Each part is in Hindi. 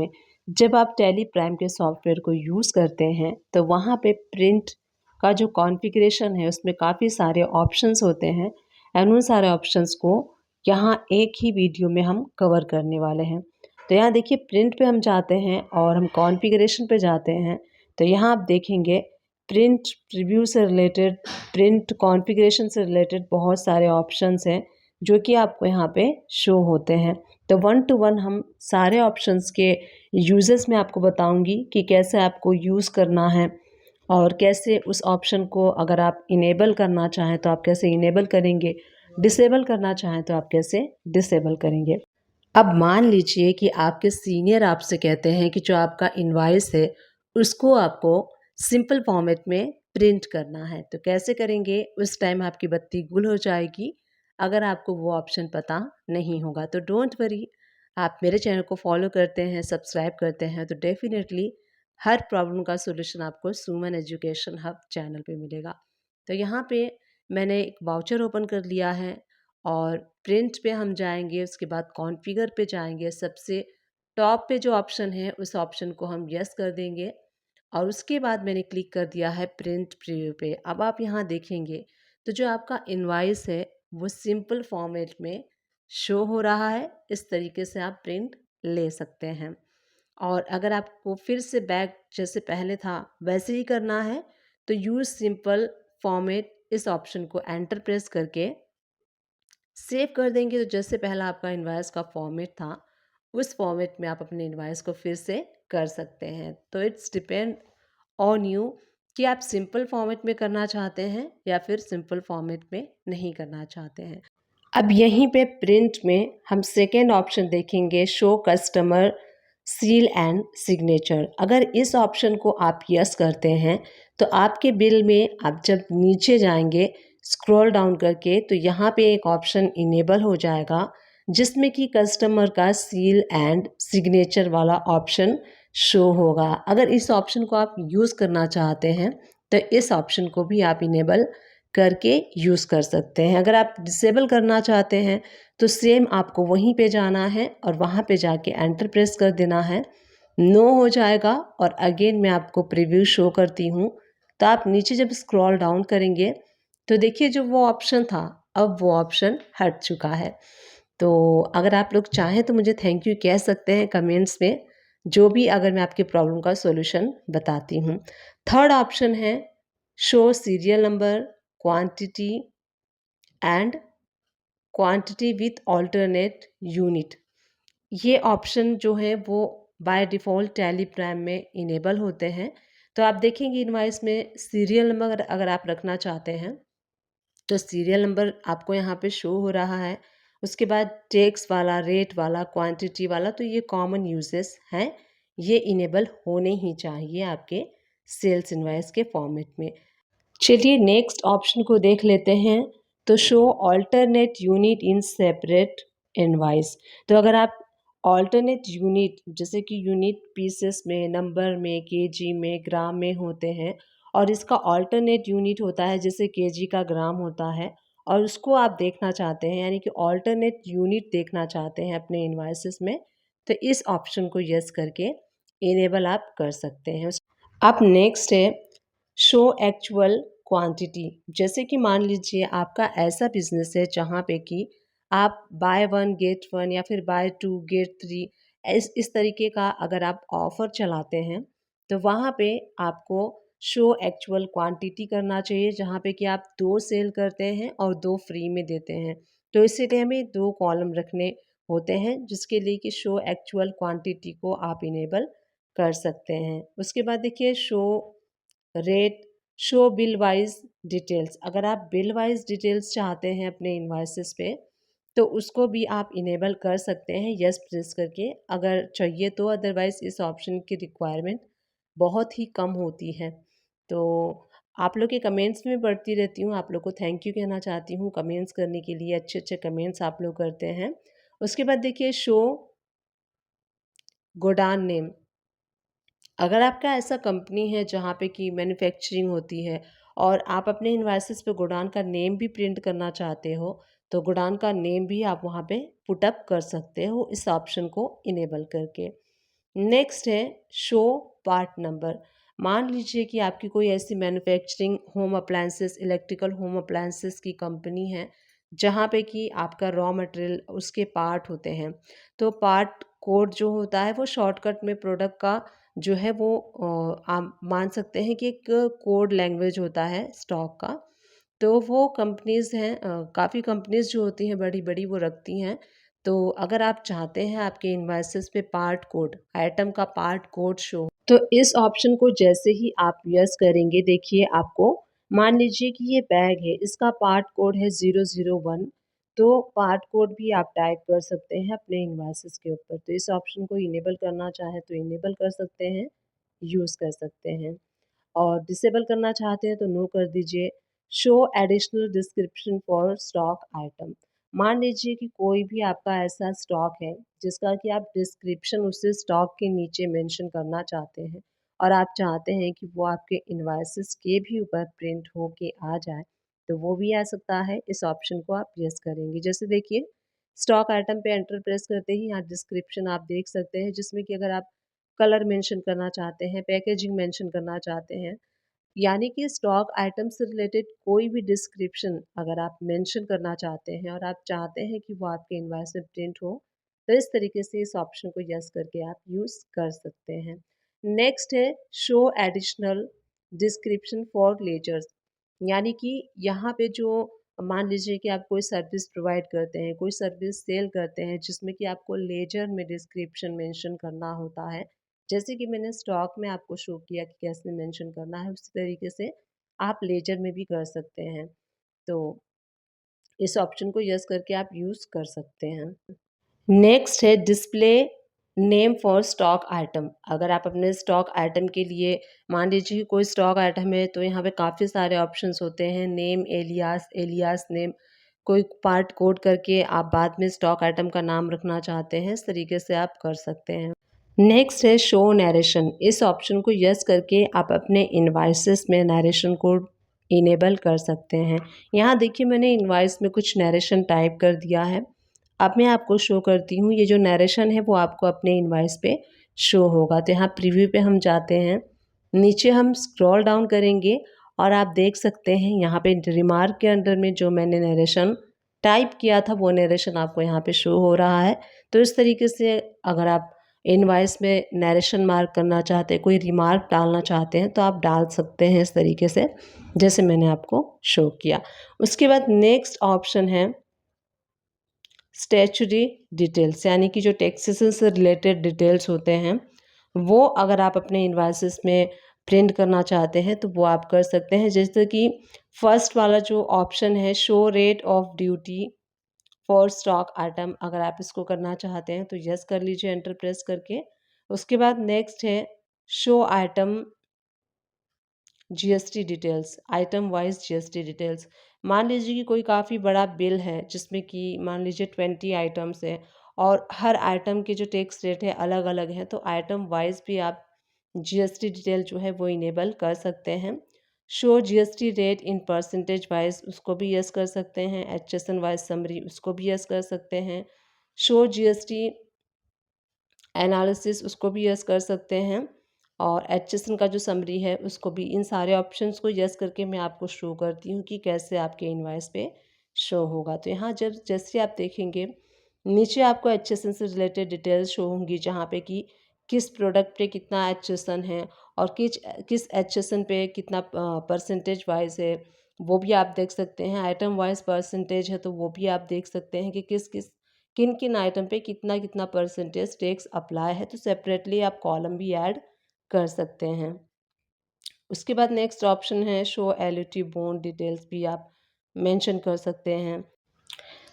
में जब आप टैली प्राइम के सॉफ्टवेयर को यूज़ करते हैं तो वहाँ पे प्रिंट का जो कॉन्फ़िगरेशन है उसमें काफ़ी सारे ऑप्शंस होते हैं एंड उन सारे ऑप्शंस को यहाँ एक ही वीडियो में हम कवर करने वाले हैं। तो यहाँ देखिए प्रिंट पे हम जाते हैं और हम कॉन्फ़िगरेशन पे जाते हैं। तो यहाँ आप देखेंगे प्रिंट प्रीव्यू से रिलेटेड, प्रिंट कॉन्फ़िगरेशन से रिलेटेड बहुत सारे ऑप्शंस हैं जो कि आपको यहाँ पे शो होते हैं। तो 1 टू 1 हम सारे ऑप्शंस के यूजेस में आपको बताऊंगी कि कैसे आपको यूज़ करना है और कैसे उस ऑप्शन को अगर आप इनेबल करना चाहें तो आप कैसे इनेबल करेंगे, डिसेबल करना चाहें तो आप कैसे डिसेबल करेंगे। अब मान लीजिए कि आपके सीनियर आपसे कहते हैं कि जो आपका इनवॉइस है उसको आपको सिंपल फॉर्मेट में प्रिंट करना है, तो कैसे करेंगे? उस टाइम आपकी बत्ती गुल हो जाएगी अगर आपको वो ऑप्शन पता नहीं होगा। तो डोंट वरी, आप मेरे चैनल को फॉलो करते हैं, सब्सक्राइब करते हैं तो डेफिनेटली हर प्रॉब्लम का सॉल्यूशन आपको सुमन एजुकेशन हब चैनल पे मिलेगा। तो यहाँ पे मैंने एक वाउचर ओपन कर लिया है और प्रिंट पे हम जाएंगे, उसके बाद कॉन्फ़िगर पे जाएंगे। सबसे टॉप पे जो ऑप्शन है उस ऑप्शन को हम यस कर देंगे और उसके बाद मैंने क्लिक कर दिया है प्रिंट प्रीव्यू पे। अब आप यहाँ देखेंगे तो जो आपका इनवॉइस है वो सिंपल फॉर्मेट में शो हो रहा है। इस तरीके से आप प्रिंट ले सकते हैं और अगर आपको फिर से बैक जैसे पहले था वैसे ही करना है तो यूज़ सिंपल फॉर्मेट इस ऑप्शन को एंटर प्रेस करके सेव कर देंगे। तो जैसे पहला आपका इनवॉइस का फॉर्मेट था उस फॉर्मेट में आप अपने इनवॉइस को फिर से कर सकते हैं। तो इट्स डिपेंड ऑन यू कि आप सिंपल फॉर्मेट में करना चाहते हैं या फिर सिंपल फॉर्मेट में नहीं करना चाहते हैं। अब यहीं पे प्रिंट में हम सेकेंड ऑप्शन देखेंगे, show customer seal and signature. अगर इस ऑप्शन को आप यस करते हैं तो आपके बिल में आप जब नीचे जाएंगे स्क्रॉल डाउन करके तो यहाँ पे एक ऑप्शन इनेबल हो जाएगा जिसमें कि कस्टमर का सील एंड सिग्नेचर वाला ऑप्शन शो होगा। अगर इस ऑप्शन को आप यूज़ करना चाहते हैं तो इस ऑप्शन को भी आप इनेबल करके यूज़ कर सकते हैं। अगर आप डिसेबल करना चाहते हैं तो सेम आपको वहीं पे जाना है और वहाँ पे जाके एंटर प्रेस कर देना है। नो हो जाएगा और अगेन मैं आपको प्रीव्यू शो करती हूँ। तो आप नीचे जब स्क्रॉल डाउन करेंगे तो देखिए जो वो ऑप्शन था अब वो ऑप्शन हट चुका है। तो अगर आप लोग चाहें तो मुझे थैंक यू कह सकते हैं कमेंट्स में, जो भी अगर मैं आपकी प्रॉब्लम का सॉल्यूशन बताती हूँ। थर्ड ऑप्शन है show serial number, quantity and quantity with alternate unit. ये ऑप्शन जो है वो बाय डिफ़ॉल्ट टैली प्राइम में इनेबल होते हैं। तो आप देखेंगे इनवॉइस में सीरियल नंबर अगर आप रखना चाहते हैं तो सीरियल नंबर आपको यहाँ पे शो हो रहा है। उसके बाद टैक्स वाला, रेट वाला, क्वांटिटी वाला, तो ये कॉमन यूजेस हैं। ये इनेबल होने ही चाहिए आपके सेल्स इनवॉइस के फॉर्मेट में। चलिए नेक्स्ट ऑप्शन को देख लेते हैं। तो show alternate unit in separate invoice. तो अगर आप ऑल्टरनेट यूनिट जैसे कि यूनिट पीसेस में, नंबर में, केजी में, ग्राम में होते हैं और इसका ऑल्टरनेट यूनिट होता है जैसे केजी का ग्राम होता है और उसको आप देखना चाहते हैं यानी कि ऑल्टरनेट यूनिट देखना चाहते हैं अपने इनवॉइसेस में तो इस ऑप्शन को यस करके इनेबल आप कर सकते हैं। अब नेक्स्ट है शो एक्चुअल क्वांटिटी। जैसे कि मान लीजिए आपका ऐसा बिजनेस है जहाँ पे कि आप बाय वन गेट वन या फिर बाय टू गेट थ्री इस तरीके का अगर आप ऑफर चलाते हैं तो वहाँ पे आपको शो एक्चुअल क्वांटिटी करना चाहिए जहाँ पे कि आप 2 सेल करते हैं और 2 फ्री में देते हैं। तो इसीलिए हमें 2 कॉलम रखने होते हैं जिसके लिए कि शो एक्चुअल क्वांटिटी को आप इनेबल कर सकते हैं। उसके बाद देखिए show rate, show bill wise details. अगर आप बिल वाइज डिटेल्स चाहते हैं अपने इनवॉइसेस पे तो उसको भी आप इनेबल कर सकते हैं यस प्रेस करके अगर चाहिए तो। अदरवाइज इस ऑप्शन की रिक्वायरमेंट बहुत ही कम होती है। तो आप लोग के कमेंट्स में पढ़ती रहती हूँ, आप लोग को थैंक यू कहना चाहती हूँ कमेंट्स करने के लिए। अच्छे अच्छे कमेंट्स आप लोग करते हैं। उसके बाद देखिए शो गोडान नेम। अगर आपका ऐसा कंपनी है जहाँ पे कि मैन्युफैक्चरिंग होती है और आप अपने इनवॉइसेस पे गोडाउन का नेम भी प्रिंट करना चाहते हो तो गोडाउन का नेम भी आप वहाँ पे पुट अप कर सकते हो इस ऑप्शन को इनेबल करके। नेक्स्ट है शो पार्ट नंबर। मान लीजिए कि आपकी कोई ऐसी manufacturing home appliances, electrical home appliances की कंपनी है जहाँ पे कि आपका रॉ मटेरियल उसके पार्ट होते हैं। तो पार्ट कोड जो होता है वो शॉर्टकट में प्रोडक्ट का जो है वो आप मान सकते हैं कि एक कोड लैंग्वेज होता है स्टॉक का। तो वो कंपनीज़ हैं, काफ़ी कंपनीज़ जो होती हैं बड़ी-बड़ी वो रखती हैं। तो अगर आप चाहते हैं आपके इनवॉइसेस पे पार्ट कोड, आइटम का पार्ट कोड शो, तो इस ऑप्शन को जैसे ही आप यस करेंगे, देखिए आपको मान लीजिए कि ये बैग है, इसका पार्ट कोड है 001, तो पार्ट कोड भी आप टाइप कर सकते हैं अपने इनवॉइसेस के ऊपर। तो इस ऑप्शन को इनेबल करना चाहें तो इनेबल कर सकते हैं, यूज़ कर सकते हैं। और डिसेबल करना चाहते हैं तो नो कर दीजिए। Show additional description for stock item. मान लीजिए कि कोई भी आपका ऐसा स्टॉक है जिसका कि आप डिस्क्रिप्शन उसे स्टॉक के नीचे मेंशन करना चाहते हैं और आप चाहते हैं कि वो आपके इनवॉइसेस के भी ऊपर प्रिंट हो के आ जाए, तो वो भी आ सकता है। इस ऑप्शन को आप यस करेंगे। जैसे देखिए स्टॉक आइटम पे एंटर प्रेस करते ही यहाँ डिस्क्रिप्शन आप देख सकते हैं, जिसमें कि अगर आप कलर मेंशन करना चाहते हैं, पैकेजिंग मेंशन करना चाहते हैं, यानी कि स्टॉक आइटम से रिलेटेड कोई भी डिस्क्रिप्शन अगर आप मेंशन करना चाहते हैं और आप चाहते हैं कि वो आपके इनवॉइस में प्रिंट हो, तो इस तरीके से इस ऑप्शन को यस करके आप यूज़ कर सकते हैं। नेक्स्ट है show additional description for ledgers, यानी कि यहाँ पे जो मान लीजिए कि आप कोई सर्विस प्रोवाइड करते हैं, कोई सर्विस सेल करते हैं जिसमें कि आपको लेजर में डिस्क्रिप्शन मेंशन करना होता है। जैसे कि मैंने स्टॉक में आपको शो किया कि कैसे मेंशन करना है, उसी तरीके से आप लेजर में भी कर सकते हैं। तो इस ऑप्शन को यस करके आप यूज़ कर सकते हैं। नेक्स्ट है display name for stock item. अगर आप अपने स्टॉक आइटम के लिए मान लीजिए कि कोई स्टॉक आइटम है तो यहाँ पे काफ़ी सारे ऑप्शंस होते हैं, नेम, एलियास, एलियास नेम, कोई पार्ट कोड करके आप बाद में स्टॉक आइटम का नाम रखना चाहते हैं, इस तरीके से आप कर सकते हैं। नेक्स्ट है शो नरेशन। इस ऑप्शन को यस करके आप अपने इनवॉइसेस में नरेशन को इनेबल कर सकते हैं। यहाँ देखिए मैंने इनवॉइस में कुछ नरेशन टाइप कर दिया है। अब मैं आपको शो करती हूँ, ये जो नरेशन है वो आपको अपने इनवॉइस पे शो होगा। तो यहाँ प्रीव्यू पे हम जाते हैं, नीचे हम स्क्रॉल डाउन करेंगे और आप देख सकते हैं यहाँ पे रिमार्क के अंडर में जो मैंने नरेशन टाइप किया था वो नरेशन आपको यहाँ पे शो हो रहा है। तो इस तरीके से अगर आप इनवॉइस में नरेशन मार्क करना चाहते हैं, कोई रिमार्क डालना चाहते हैं, तो आप डाल सकते हैं इस तरीके से, जैसे मैंने आपको शो किया। उसके बाद नेक्स्ट ऑप्शन है स्टैच्यूटरी डिटेल्स, यानी कि जो टैक्सेशन से रिलेटेड डिटेल्स होते हैं वो अगर आप अपने इनवॉइसेस में प्रिंट करना चाहते हैं तो वो आप कर सकते हैं। जैसे कि फर्स्ट वाला जो ऑप्शन है show rate of duty for stock item, अगर आप इसको करना चाहते हैं तो यस कर लीजिए एंटर प्रेस करके। उसके बाद नेक्स्ट है show item GST details, item wise GST details. मान लीजिए कि कोई काफ़ी बड़ा बिल है जिसमें कि मान लीजिए 20 आइटम्स है और हर आइटम के जो टैक्स रेट है अलग अलग है, तो आइटम वाइज भी आप जीएसटी डिटेल जो है वो इनेबल कर सकते हैं। Show GST rate in percentage wise, उसको भी यस कर सकते हैं। एचएसएन वाइज समरी, उसको भी यस कर सकते हैं। शो जीएसटी एनालिसिस, उसको भी यस कर सकते हैं। और एचएसएन का जो समरी है उसको भी, इन सारे ऑप्शंस को यस करके मैं आपको शो करती हूँ कि कैसे आपके इनवॉइस पे शो होगा। तो यहाँ जब जैसे आप देखेंगे नीचे आपको एचएसएन से रिलेटेड डिटेल्स शो होंगी, जहाँ पे कि किस प्रोडक्ट पे कितना एचएसएन है और किस किस एचएसएन पे कितना परसेंटेज वाइज है, वो भी आप देख सकते हैं। आइटम वाइज परसेंटेज है तो वो भी आप देख सकते हैं कि किस किस किन किन आइटम पे कितना कितना परसेंटेज टैक्स अप्लाई है। तो सेपरेटली आप कॉलम भी ऐड कर सकते हैं। उसके बाद नेक्स्ट ऑप्शन है शो एलिटी बॉन्ड डिटेल्स, भी आप मेंशन कर सकते हैं।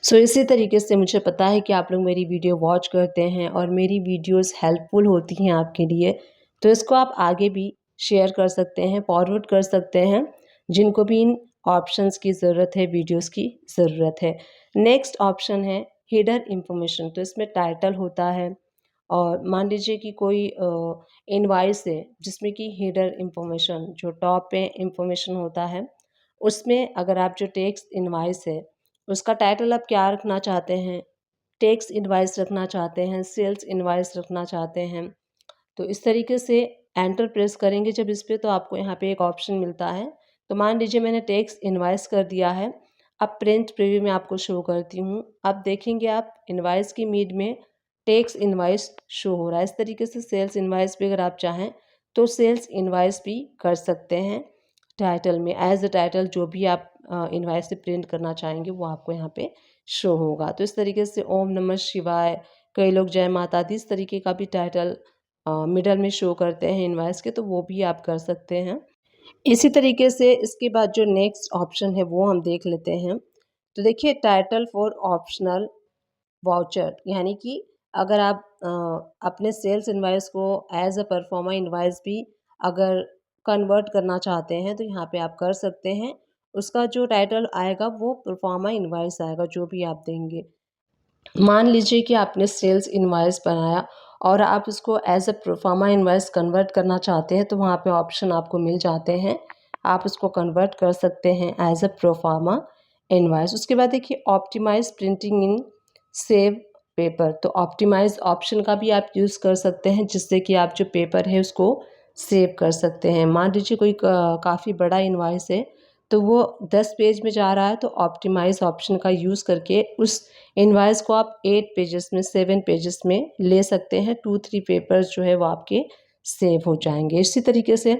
सो इसी तरीके से मुझे पता है कि आप लोग मेरी वीडियो वॉच करते हैं और मेरी वीडियोस हेल्पफुल होती हैं आपके लिए, तो इसको आप आगे भी शेयर कर सकते हैं, फॉरवर्ड कर सकते हैं, जिनको भी इन ऑप्शंस की ज़रूरत है, वीडियोस की ज़रूरत है। नेक्स्ट ऑप्शन है हिडन इंफॉर्मेशन। तो इसमें टाइटल होता है और मान लीजिए कि कोई इनवॉइस है जिसमें कि हिडन इंफॉर्मेशन, जो टॉप पे इंफॉर्मेशन होता है, उसमें अगर आप जो टेक्स्ट इनवॉइस है उसका टाइटल आप क्या रखना चाहते हैं, टैक्स इनवॉइस रखना चाहते हैं, सेल्स इनवॉइस रखना चाहते हैं, तो इस तरीके से एंटर प्रेस करेंगे जब इस पे, तो आपको यहाँ पे एक ऑप्शन मिलता है। तो मान लीजिए मैंने टैक्स इनवॉइस कर दिया है। अब प्रिंट प्रीव्यू में आपको शो करती हूँ। अब देखेंगे आप इनवॉइस की मिड में टैक्स इनवॉइस शो हो रहा है। इस तरीके से सेल्स इनवॉइस भी अगर आप चाहें तो सेल्स इनवॉइस भी कर सकते हैं। टाइटल में एज अ टाइटल जो भी आप इनवॉइस से प्रिंट करना चाहेंगे वो आपको यहाँ पे शो होगा। तो इस तरीके से ओम नमः शिवाय, कई लोग जय माता दी, इस तरीके का भी टाइटल मिडल में शो करते हैं इनवॉइस के, तो वो भी आप कर सकते हैं। इसी तरीके से इसके बाद जो नेक्स्ट ऑप्शन है वो हम देख लेते हैं। तो देखिए टाइटल फॉर ऑप्शनल वाउचर, यानी कि अगर आप अपने सेल्स इनवॉइस को एज अ परफॉर्मा इनवॉइस भी अगर कन्वर्ट करना चाहते हैं तो यहाँ पे आप कर सकते हैं। उसका जो टाइटल आएगा वो परफॉर्मा इनवॉइस आएगा जो भी आप देंगे। मान लीजिए कि आपने सेल्स इनवॉइस बनाया और आप उसको as a proforma invoice convert करना चाहते हैं, तो वहाँ पे ऑप्शन आपको मिल जाते हैं। आप उसको कन्वर्ट कर सकते हैं एज अ प्रोफार्मा इनवॉइस। उसके बाद देखिए ऑप्टिमाइज प्रिंटिंग इन सेव पेपर, तो ऑप्टिमाइज ऑप्शन का भी आप यूज़ कर सकते हैं जिससे कि आप जो पेपर है उसको सेव कर सकते हैं। मान लीजिए कोई काफ़ी बड़ा इनवॉइस है तो वो 10 पेज में जा रहा है, तो ऑप्टिमाइज ऑप्शन का यूज़ करके उस इनवॉइस को आप 8 पेजेस में, 7 पेजेस में ले सकते हैं। 2-3 पेपर्स जो है वो आपके सेव हो जाएंगे। इसी तरीके से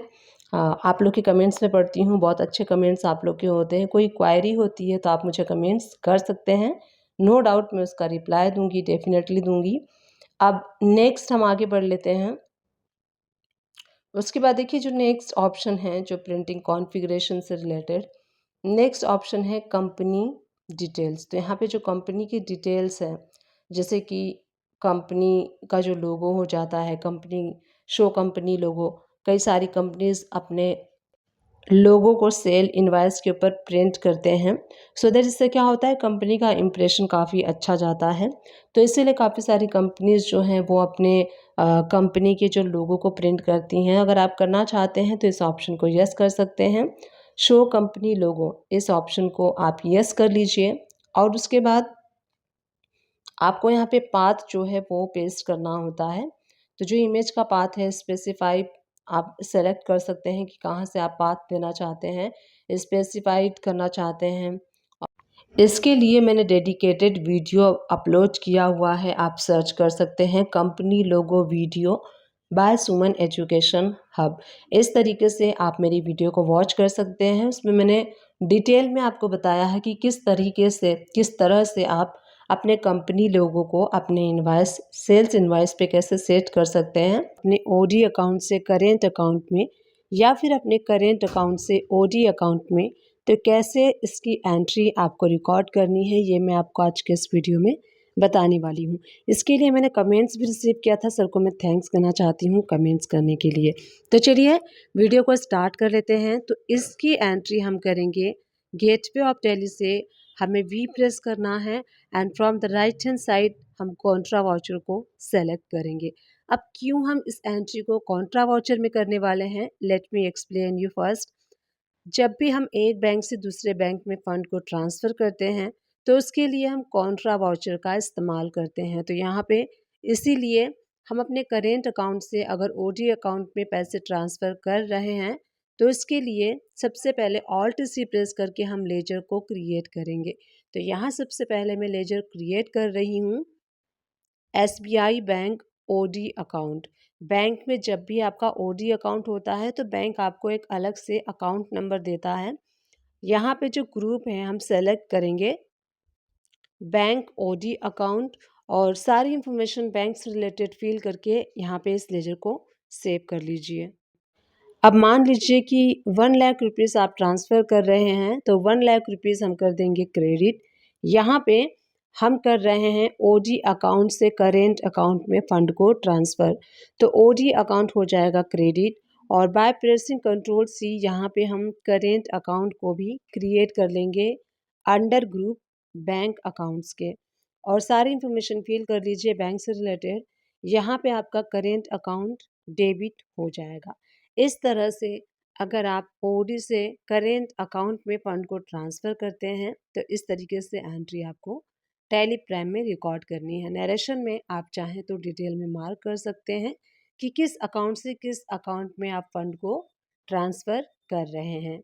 आप लोग के कमेंट्स में पढ़ती हूँ, बहुत अच्छे कमेंट्स आप लोग के होते हैं। कोई क्वायरी होती है तो आप मुझे कमेंट्स कर सकते हैं, नो डाउट मैं उसका रिप्लाई दूंगी, डेफिनेटली दूंगी। अब नेक्स्ट हम आगे बढ़ लेते हैं। उसके बाद देखिए जो नेक्स्ट ऑप्शन है जो प्रिंटिंग कॉन्फ़िगरेशन से रिलेटेड, नेक्स्ट ऑप्शन है कंपनी डिटेल्स। तो यहाँ पे जो कंपनी की डिटेल्स हैं, जैसे कि कंपनी का जो लोगो हो जाता है, कंपनी शो कंपनी लोगो, कई सारी कंपनीज अपने लोगों को सेल इनवॉइस के ऊपर प्रिंट करते हैं। सो दैट इससे क्या होता है, कंपनी का इम्प्रेशन काफ़ी अच्छा जाता है। तो इसीलिए काफ़ी सारी कंपनीज जो हैं वो अपने कंपनी के जो लोगों को प्रिंट करती हैं। अगर आप करना चाहते हैं तो इस ऑप्शन को यस कर सकते हैं। शो कंपनी लोगो, इस ऑप्शन को आप यस कर लीजिए। और उसके बाद आपको यहाँ पे पाथ जो है वो पेस्ट करना होता है। तो जो इमेज का पाथ है स्पेसिफाई आप सेलेक्ट कर सकते हैं कि कहाँ से आप पाथ देना चाहते हैं, स्पेसिफाइड करना चाहते हैं। इसके लिए मैंने डेडिकेटेड वीडियो अपलोड किया हुआ है, आप सर्च कर सकते हैं कंपनी लोगो वीडियो बाय सुमन एजुकेशन हब। इस तरीके से आप मेरी वीडियो को वॉच कर सकते हैं। उसमें मैंने डिटेल में आपको बताया है कि किस तरीके से, किस तरह से आप अपने कंपनी लोगों को अपने इनवॉइस, सेल्स इनवॉइस पे कैसे सेट कर सकते हैं, अपने ओडी अकाउंट से करेंट अकाउंट में या फिर अपने करेंट अकाउंट से ओडी अकाउंट में, तो कैसे इसकी एंट्री आपको रिकॉर्ड करनी है, ये मैं आपको आज के इस वीडियो में बताने वाली हूँ। इसके लिए मैंने कमेंट्स भी रिसीव किया था, सर को मैं थैंक्स करना चाहती हूँ कमेंट्स करने के लिए। तो चलिए वीडियो को स्टार्ट कर लेते हैं। तो इसकी एंट्री हम करेंगे गेटवे ऑफ दिल्ली से, हमें वी प्रेस करना है and from the right hand side हम कॉन्ट्रा वाउचर को सेलेक्ट करेंगे। अब क्यों हम इस एंट्री को कॉन्ट्रा वाउचर में करने वाले हैं, let me explain you first. जब भी हम एक बैंक से दूसरे बैंक में फ़ंड को ट्रांसफ़र करते हैं तो उसके लिए हम कॉन्ट्रा वाउचर का इस्तेमाल करते हैं। तो यहाँ पे इसीलिए हम अपने करेंट अकाउंट से अगर ओडी अकाउंट में पैसे ट्रांसफ़र कर रहे हैं तो इसके लिए सबसे पहले ऑल्ट सी प्रेस करके हम लेजर को क्रिएट करेंगे। तो यहाँ सबसे पहले मैं लेजर क्रिएट कर रही हूँ SBI bank OD account. Bank में जब भी आपका ओडी अकाउंट होता है तो बैंक आपको एक अलग से अकाउंट नंबर देता है। यहाँ पे जो ग्रुप है हम सेलेक्ट करेंगे बैंक ओडी अकाउंट और सारी इन्फॉर्मेशन बैंक से रिलेटेड फिल करके यहाँ पे इस लेजर को सेव कर लीजिए। अब मान लीजिए कि 1 लाख रुपीज़ आप ट्रांसफ़र कर रहे हैं तो 1 लाख रुपीज़ हम कर देंगे क्रेडिट। यहाँ पे हम कर रहे हैं ओडी अकाउंट से करेंट अकाउंट में फ़ंड को ट्रांसफ़र, तो ओडी अकाउंट हो जाएगा क्रेडिट। और बाय प्रेसिंग कंट्रोल सी यहाँ पे हम करेंट अकाउंट को भी क्रिएट कर लेंगे अंडर ग्रुप बैंक अकाउंट्स के, और सारी इन्फॉर्मेशन फिल कर लीजिए बैंक से रिलेटेड। यहाँ पे आपका करेंट अकाउंट डेबिट हो जाएगा। इस तरह से अगर आप ओडी से करेंट अकाउंट में फ़ंड को ट्रांसफ़र करते हैं तो इस तरीके से एंट्री आपको टैली प्राइम में रिकॉर्ड करनी है। नरेशन में आप चाहें तो डिटेल में मार्क कर सकते हैं कि किस अकाउंट से किस अकाउंट में आप फंड को ट्रांसफ़र कर रहे हैं।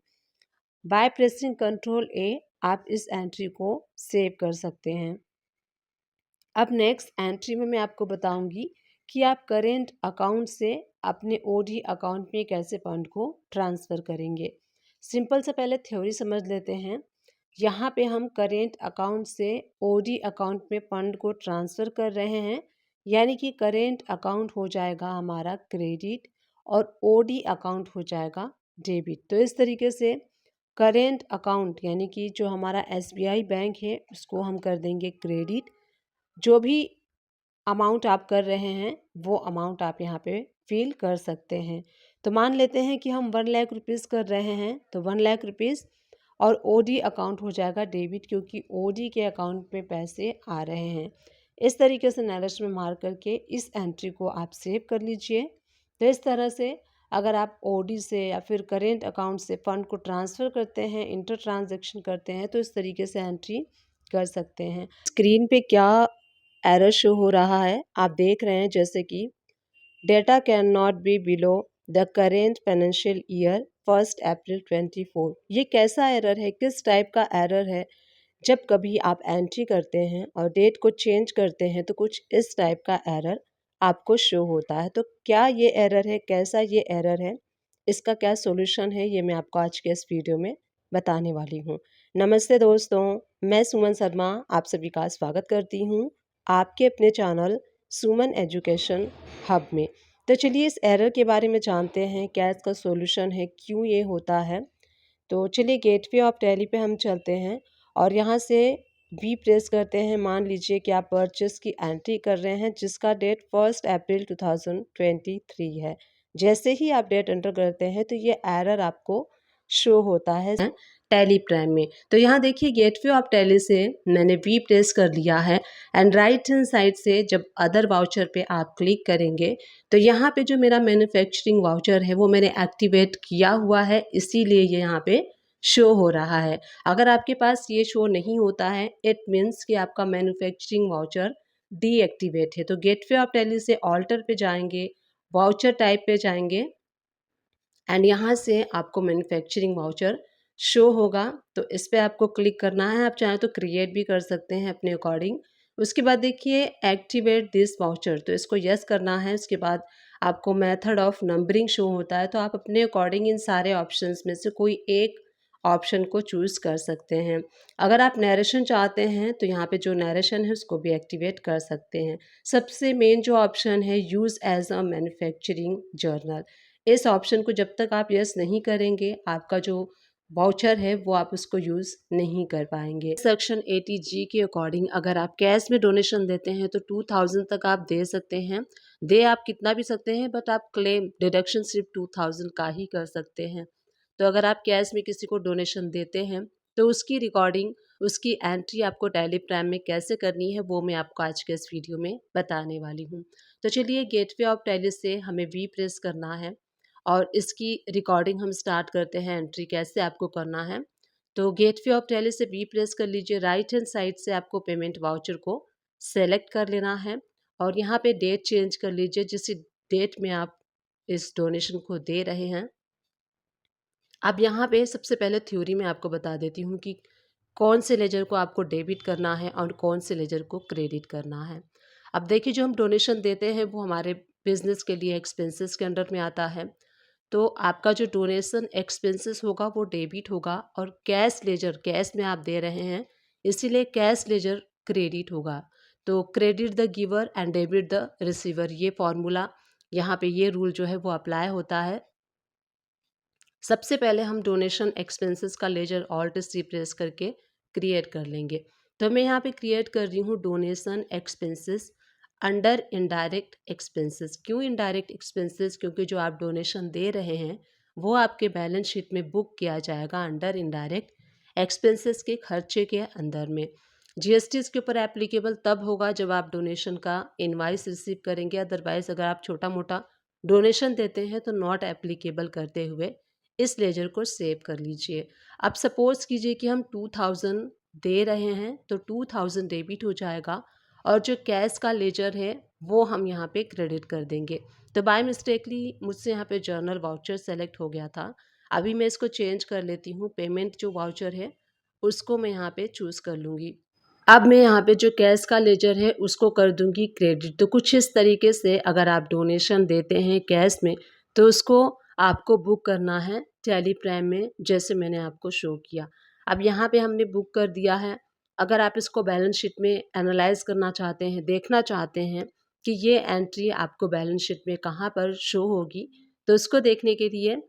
बाय प्रेसिंग कंट्रोल ए आप इस एंट्री को सेव कर सकते हैं। अब नेक्स्ट एंट्री में मैं आपको बताऊंगी कि आप करेंट अकाउंट से अपने ओडी अकाउंट में कैसे फंड को ट्रांसफ़र करेंगे। सिंपल से पहले थ्योरी समझ लेते हैं। यहाँ पे हम करेंट अकाउंट से ओडी अकाउंट में फंड को ट्रांसफ़र कर रहे हैं, यानी कि करेंट अकाउंट हो जाएगा हमारा क्रेडिट और ओडी अकाउंट हो जाएगा डेबिट। तो इस तरीके से करेंट अकाउंट यानी कि जो हमारा एसबीआई बैंक है उसको हम कर देंगे क्रेडिट। जो भी अमाउंट आप कर रहे हैं वो अमाउंट आप यहाँ पे फिल कर सकते हैं। तो मान लेते हैं कि हम 1 लाख रुपीज़ कर रहे हैं, तो 1 लाख रुपीज़ और ओडी अकाउंट हो जाएगा डेबिट, क्योंकि ओडी के अकाउंट में पैसे आ रहे हैं। इस तरीके से नैरेशन में मार करके इस एंट्री को आप सेव कर लीजिए। तो इस तरह से अगर आप ओडी से या फिर करेंट अकाउंट से फ़ंड को ट्रांसफ़र करते हैं, इंटर ट्रांजेक्शन करते हैं, तो इस तरीके से एंट्री कर सकते हैं। स्क्रीन पे क्या एरर शो हो रहा है आप देख रहे हैं, जैसे कि data can not be below the current financial year 1 अप्रैल 24। ये कैसा एरर है, किस टाइप का एरर है? जब कभी आप एंट्री करते हैं और डेट को चेंज करते हैं तो कुछ इस टाइप का एरर आपको शो होता है। तो क्या ये एरर है, कैसा ये एरर है, इसका क्या सॉल्यूशन है, ये मैं आपको आज के इस वीडियो में बताने वाली हूँ। नमस्ते दोस्तों, मैं सुमन शर्मा आप सभी का स्वागत करती हूँ आपके अपने चैनल सुमन एजुकेशन हब में। तो चलिए इस एरर के बारे में जानते हैं, क्या इसका सॉल्यूशन है, क्यों ये होता है। तो चलिए गेटवे ऑफ टैली पे हम चलते हैं और यहाँ से वी प्रेस करते हैं। मान लीजिए कि आप परचेस की एंट्री कर रहे हैं जिसका डेट 1 अप्रैल 2023 है। जैसे ही आप डेट एंटर करते हैं तो ये एरर आपको शो होता है टैली प्राइम में। तो यहाँ देखिए गेटवे ऑफ टैली से मैंने वी प्रेस कर लिया है एंड राइट हैंड साइड से जब अदर वाउचर पे आप क्लिक करेंगे तो यहाँ पे जो मेरा मैन्युफैक्चरिंग वाउचर है वो मैंने एक्टिवेट किया हुआ है, इसीलिए ये यहाँ पे शो हो रहा है। अगर आपके पास ये शो नहीं होता है इट मीन्स कि आपका मैन्युफैक्चरिंग वाउचर डीएक्टिवेट है। तो गेटवे ऑफ टैली से ऑल्टर पे जाएंगे, वाउचर टाइप पे जाएंगे एंड यहाँ से आपको मैन्युफैक्चरिंग वाउचर शो होगा। तो इस पर आपको क्लिक करना है। आप चाहें तो क्रिएट भी कर सकते हैं अपने अकॉर्डिंग। उसके बाद देखिए एक्टिवेट दिस वाउचर, तो इसको यस करना है। उसके बाद आपको मेथड ऑफ नंबरिंग शो होता है, तो आप अपने अकॉर्डिंग इन सारे ऑप्शंस में से कोई एक ऑप्शन को चूज़ कर सकते हैं। अगर आप नरेशन चाहते हैं तो यहाँ पे जो नरेशन है उसको भी एक्टिवेट कर सकते हैं। सबसे मेन जो ऑप्शन है use as a manufacturing journal, इस ऑप्शन को जब तक आप यस नहीं करेंगे आपका जो वाउचर है वो आप उसको यूज़ नहीं कर पाएंगे। सेक्शन 80G के अकॉर्डिंग अगर आप कैश में डोनेशन देते हैं तो 2000 तक आप दे सकते हैं। दे आप कितना भी सकते हैं बट आप क्लेम डिडक्शन सिर्फ 2000 का ही कर सकते हैं। तो अगर आप कैश में किसी को डोनेशन देते हैं तो उसकी रिकॉर्डिंग, उसकी एंट्री आपको टैली प्राइम में कैसे करनी है वो मैं आपको आज के इस वीडियो में बताने वाली हूँ। तो चलिए गेटवे ऑफ टैली से हमें वी प्रेस करना है और इसकी रिकॉर्डिंग हम स्टार्ट करते हैं। एंट्री कैसे आपको करना है, तो गेटवे ऑफ टैली से वी प्रेस कर लीजिए। राइट हैंड साइड से आपको पेमेंट वाउचर को सेलेक्ट कर लेना है और यहाँ पे डेट चेंज कर लीजिए जिस डेट में आप इस डोनेशन को दे रहे हैं। अब यहाँ पे सबसे पहले थ्योरी में आपको बता देती हूँ कि कौन से लेजर को आपको डेबिट करना है और कौन से लेजर को क्रेडिट करना है। अब देखिए जो हम डोनेशन देते हैं वो हमारे बिजनेस के लिए एक्सपेंसेस के अंडर में आता है। तो आपका जो डोनेशन एक्सपेंसेस होगा वो डेबिट होगा और कैश लेजर, कैश में आप दे रहे हैं इसीलिए कैश लेजर क्रेडिट होगा। तो credit the giver and debit the receiver, ये फॉर्मूला यहाँ पे ये रूल जो है वो अप्लाई होता है। सबसे पहले हम डोनेशन एक्सपेंसेस का लेजर ऑल्ट सी प्रेस करके क्रिएट कर लेंगे। तो मैं यहाँ पे क्रिएट कर रही हूँ donation expenses under indirect expenses. क्यों इनडायरेक्ट एक्सपेंसेस, क्योंकि जो आप डोनेशन दे रहे हैं वो आपके बैलेंस शीट में बुक किया जाएगा अंडर इनडायरेक्ट एक्सपेंसेस के खर्चे के अंदर में। जीएसटी इसके ऊपर एप्लीकेबल तब होगा जब आप डोनेशन का इनवाइस रिसीव करेंगे, अदरवाइज अगर आप छोटा मोटा डोनेशन देते हैं तो नॉट एप्लीकेबल करते हुए इस लेजर को सेव कर लीजिए। अब सपोज कीजिए कि हम 2000 दे रहे हैं तो 2000 डेबिट हो जाएगा और जो कैश का लेजर है वो हम यहाँ पे क्रेडिट कर देंगे। तो बाय मिस्टेकली मुझसे यहाँ पे जर्नल वाउचर सेलेक्ट हो गया था। अभी मैं इसको चेंज कर लेती हूँ, पेमेंट जो वाउचर है उसको मैं यहाँ पे चूज़ कर लूँगी। अब मैं यहाँ पे जो कैश का लेजर है उसको कर दूँगी क्रेडिट। तो कुछ इस तरीके से अगर आप डोनेशन देते हैं कैश में तो उसको आपको बुक करना है टैली प्राइम में, जैसे मैंने आपको शो किया। अब यहाँ पे हमने बुक कर दिया है। अगर आप इसको बैलेंस शीट में एनालाइज़ करना चाहते हैं, देखना चाहते हैं कि ये एंट्री आपको बैलेंस शीट में कहाँ पर शो होगी, तो उसको देखने के लिए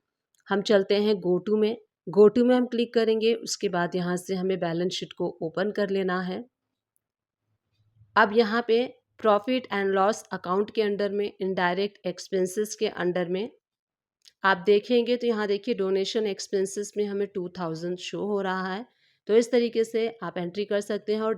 हम चलते हैं गो टू में। गो टू में हम क्लिक करेंगे, उसके बाद यहाँ से हमें बैलेंस शीट को ओपन कर लेना है। अब यहाँ पे प्रॉफिट एंड लॉस अकाउंट के अंडर में, इनडायरेक्ट एक्सपेंसेस के अंडर में आप देखेंगे तो यहाँ देखिए डोनेशन एक्सपेंसेस में हमें 2000 शो हो रहा है। तो इस तरीके से आप एंट्री कर सकते हैं और